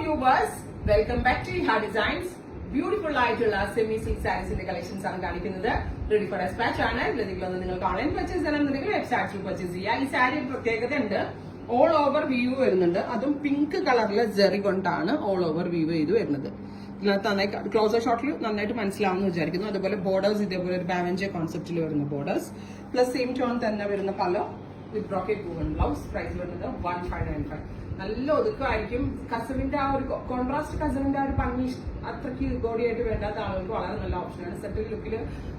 Viewers, welcome back to ഹാ designs. Beautiful ആയിട്ടുള്ള semi silk സാരീസിന്റെ collections ആണ് കാണിക്കുന്നത്. റെഡി ഫോർ ഡെസ്പാച്ച് ആണ്. ഇതിലൊന്ന് നിങ്ങൾക്ക് ഓൺലൈൻ പർച്ചേസ് ചെയ്യണമെന്നുണ്ടെങ്കിൽ വെബ്സൈറ്റിൽ പർച്ചേസ് ചെയ്യാം. ഈ സാരി പ്രത്യേകത ഉണ്ട്, ഓൾ ഓവർ വ്യൂ വരുന്നുണ്ട്. അതും പിങ്ക് കളറിലെ ജെറി കൊണ്ടാണ് ഓൾ ഓവർ വ്യൂ ചെയ്ത് വരുന്നത്. ഇതിനകത്ത് നന്നായി ക്ലോസർ ഷോട്ടിൽ നന്നായിട്ട് മനസ്സിലാവുമെന്ന് വിചാരിക്കുന്നു. അതുപോലെ ബോർഡേഴ്സ് ഇതേപോലെ ഒരു ബാവഞ്ചെ കോൺസെപ്റ്റിൽ വരുന്ന ബോർഡേഴ്സ് പ്ലസ് സെയിം ടോൺ തന്നെ വരുന്ന പലോ വിത്ത് ബ്രോക്കേറ്റ് വുമൺ ബ്ലൗസ്. പ്രൈസ് വരുന്നത് 1595. നല്ല ഒതുക്കമായിരിക്കും. കസവിന്റെ ആ ഒരു കോൺട്രാസ്റ്റ് കസവിന്റെ ആ ഒരു ഭംഗി അത്രയ്ക്ക് ബോഡിയായിട്ട് വേണ്ടാത്ത ആളുകൾക്ക് വളരെ നല്ല ഓപ്ഷനാണ്. സെറ്റിൽ ലുക്കിൽ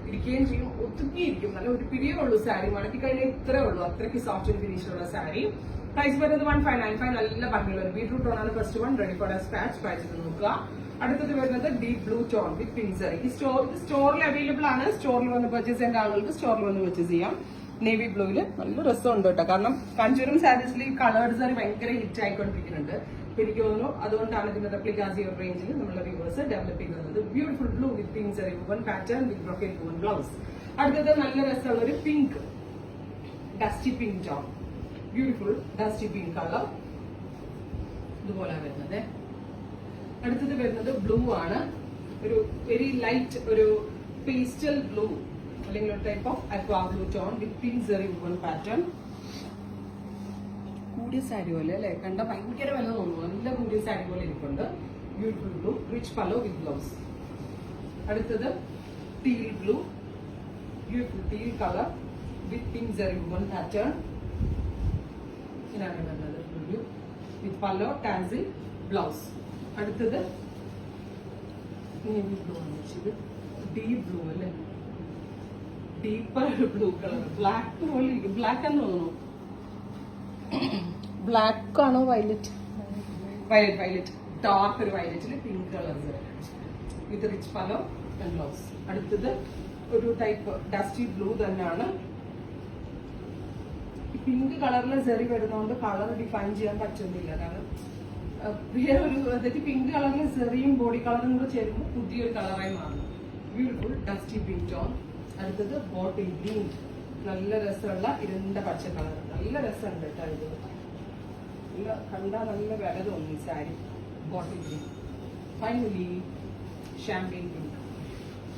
ഇരിക്കുകയും ചെയ്യും, ഒതുക്കിയിരിക്കും. നല്ല ഒരു പിടിയേ ഉള്ളൂ സാരി, മടക്കി കഴിഞ്ഞാൽ ഇത്രേ ഉള്ളൂ. അത്രയ്ക്ക് സോഫ്റ്റ് ആൻഡ് ഫിനിഷുള്ള സാരി. പ്രൈസ് വരുന്നത് 1595. നല്ല ഭംഗിയുള്ള ഒരു ബീട്രൂട്ട് ടോൺ ആണ് first one. Ready for dispatch. Price ചെയ്ത് നോക്കുക. അടുത്തത് വരുന്നത് deep blue tone with pink sari. ഈ സ്റ്റോറിൽ അവൈലബിൾ ആണ്. സ്റ്റോറിൽ വന്ന് പർച്ചേസ് ചെയ്യേണ്ട ആളുകൾക്ക് സ്റ്റോറിൽ വന്ന് പർച്ചേസ് ചെയ്യാം. നേവി ബ്ലൂവില് നല്ല രസമുണ്ട് കേട്ടോ. കാരണം കാഞ്ചൂരം സാരീസിൽ ഈ കളേർഡ് സാരി ഭയങ്കര ഹിറ്റ് ആയിക്കൊണ്ടിരിക്കുന്നുണ്ട്. എനിക്ക് തോന്നുന്നു അതുകൊണ്ടാണ് ഇതിന്റെ റെപ്ലിക്കാസി റേഞ്ചിൽ നമ്മുടെ വ്യൂവേഴ്സ് ഡെവലപ്പ് ചെയ്യുന്നത്. Beautiful blue with pink sari woven pattern with brocade woven blouse. അടുത്തത് നല്ല രസമുള്ള ഒരു pink dusty pink tone. Beautiful dusty pink colour ഇതുപോലെ വരുന്നത്. അടുത്തത് വരുന്നത് ബ്ലൂ ആണ്. ഒരു വെരി ലൈറ്റ് ഒരു പേസ്റ്റൽ ബ്ലൂ അല്ലെങ്കിൽ ഒരു type of aqua blue tone with pink zari woven pattern. കൂടിയ സാരി പോലെ അല്ലെ, കണ്ട ഭയങ്കര വില തോന്നുന്നു. നല്ല കൂടിയ സാരി പോലെ ഇരിക്കുന്നുണ്ട്. Beautiful blue rich pallu with blouse. അടുത്തത് teal blue, beautiful teal colour with pink zari woven pattern. ഇതാണ് വരുന്നത് blue with pallu tassel blouse. അടുത്തത് നേവി ബ്ലൂ ആണ് വെച്ചത്. ഡീപ് ബ്ലൂ അല്ലേ, ഡീപ്പർ ബ്ലൂ കളർ. ബ്ലാക്ക് പോലെ ഇരിക്കും. ബ്ലാക്ക് എന്ന് തോന്നുന്നു. ബ്ലാക്ക് ആണോ വയലറ്റ്? വയലറ്റ് ഡാർക്ക് ഒരു വയലറ്റില് pink colour with rich pallu and blouse. അടുത്തത് ഒരു ടൈപ്പ് ഡസ്റ്റി ബ്ലൂ തന്നെയാണ്. പിങ്ക് കളറിൽ സെറി വരുന്നതുകൊണ്ട് കളർ ഡിഫൈൻ ചെയ്യാൻ പറ്റുന്നില്ല. കാരണം വേറെ ഒരു അതായത് പിങ്ക് കളറിൽ സെറിയും ബോഡി കളറും കൂടെ ചേരുമ്പോൾ പുതിയൊരു കളറായി മാറുന്നു. Beautiful dusty pink tone. അടുത്തത് ബോട്ടിൽ ഗ്രീൻ. നല്ല രസമുള്ള ഇരുണ്ട പച്ച കളർ. നല്ല രസമുണ്ട് കേട്ടോ. ഇത് നല്ല കണ്ടാൽ നല്ല വില തോന്നി ഈ sari. Bottle green. Finally champagne pink.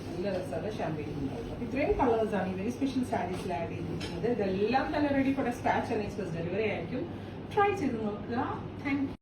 നല്ല രസമുള്ള ഷാമ്പെയിൻ പിങ്ക്. അപ്പൊ ഇത്രയും കളേഴ്സ് ആണ് ഈ വെരി സ്പെഷ്യൽ സാരീസിൽ ആഡ് ചെയ്തിരിക്കുന്നത്. ഇതെല്ലാം തന്നെ ready for dispatch and express delivery ആയിരിക്കും. ട്രൈ ചെയ്ത് നോക്കുക. Thank U.